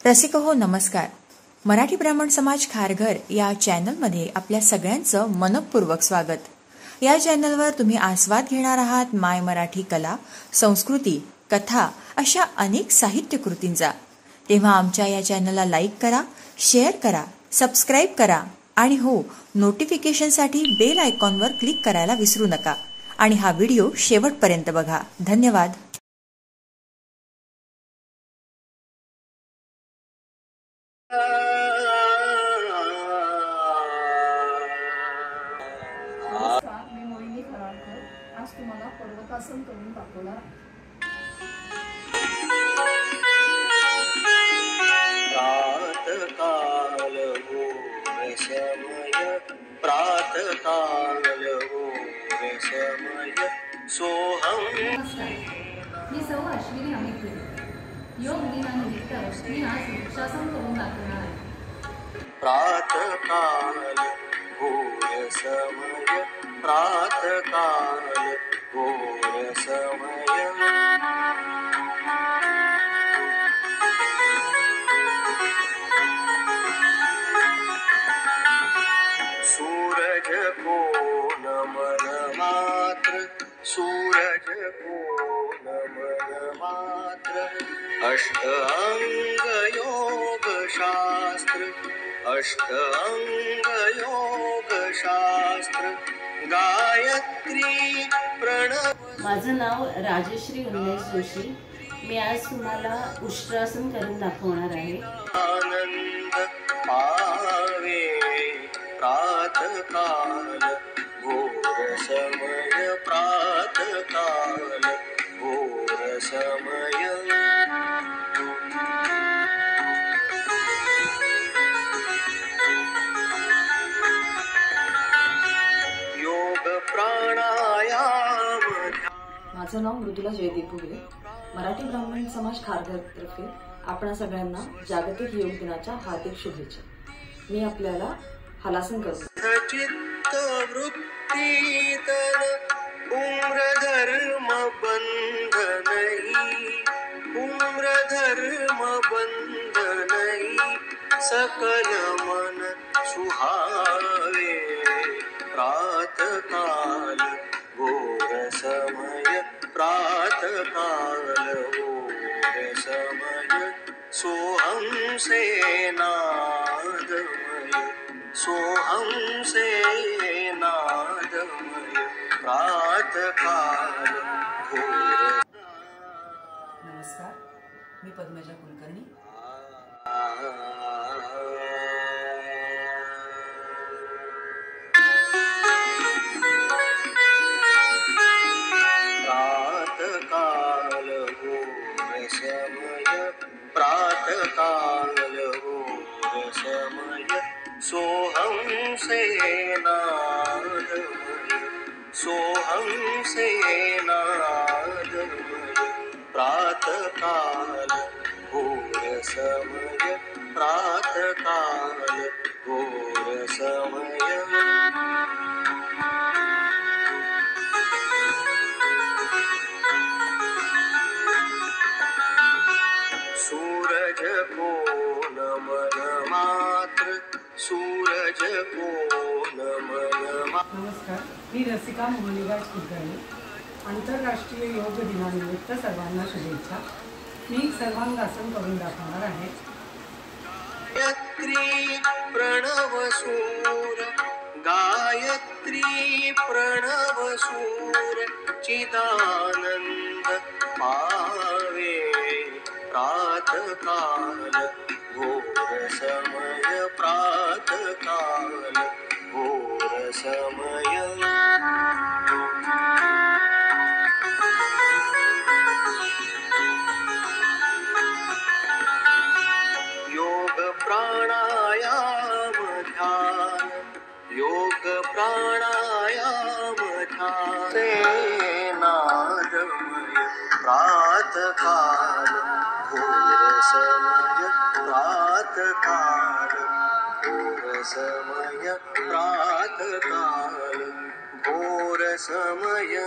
रसिक हो नमस्कार. मराठी ब्राह्मण समाज खारघर या चॅनलमध्ये आपल्या सगळ्यांचं मनपूर्वक स्वागत. या चॅनलवर तुम्ही आस्वाद घेणार आहात माय मराठी कला, संस्कृती, कथा अशा अनेक साहित्य कृतींचा. तेव्हा आमच्या या चॅनलला लाईक करा, शेअर करा, सबस्क्राईब करा आणि हो, नोटिफिकेशनसाठी बेल आयकॉनवर क्लिक करायला विसरू नका. आणि हा व्हिडिओ शेवटपर्यंत बघा. धन्यवाद. नमस्कार, मी मोहिनी खराडकर. आज तुम्हाला पर्वतासन करून दाखवणार आहे. प्रातःकाल घोर समय, प्रातःकाल घोर समय, सोहम. नमस्कार, मी सौ अश्विनी अमित गिरे. योग दिनानिमित्त मी आज वृक्षासन करून दाखवणार आहे. प्रातःकाल घोर समय, प्रातःकाल घोर समय, सूरज को नमन मात्र, सूरज को नमन मात्र, अष्टांग योग शास्त्र, अष्टांग योग शास्त्र, गायत्री प्रणव. माझं नाव राजश्री उल्लेश जोशी. मी आज तुम्हाला उष्ट्रासन करून दाखवणार आहे. आनंद पावे प्रातःकाल घोर समय, प्रातःकाल घोर समय, योग प्राणायाम. माझं नाव मृदुला जयदीप भुगले. मराठी ब्राह्मण समाज खारघर तर्फे आपणा सगळ्यांना जागतिक योग दिनाच्या हार्दिक शुभेच्छा. मी आपल्याला हलासन करतो. चित्त वृत्ती तन उम्र धर्म बंध नहीं, उम्र धर्म बंध नहीं, सकल मन सुहावे प्रातःकाल घोर समय, प्रातःकाल घोर समय, सोहम से नादमय, सोहम से नादमय, प्रातःकाल घोर. नमस्कार, मी पद्मजा कुलकर्णी. प्रातःकाल घोर समय, प्रातःकाल घोर समय, सोहम से नादमय, सोहम से नादमय, प्रातःकाल घोर समय, प्रातःकाल घोर समय, सूरज को नमन मात्र, सूरज को नमन मात्र. नमस्कार, मी रसिका मोहनीराज कुलकर्णी. आंतरराष्ट्रीय योग दिनानिमित्त सर्वांना शुभेच्छा. मी सर्वांगासन करून दाखवणार आहे. गायत्री प्रणव सूर, गायत्री प्रणव सूर, चिदानंद पावे प्रातःकाल घोर समय, प्रातःकाल घोर समय, योग प्राणायाम ध्यान, योग प्राणायाम ध्यान, से नादमय प्रातःकाल घोर समय, प्रातःकाल घोर समय, प्रातःकाल घोर समय.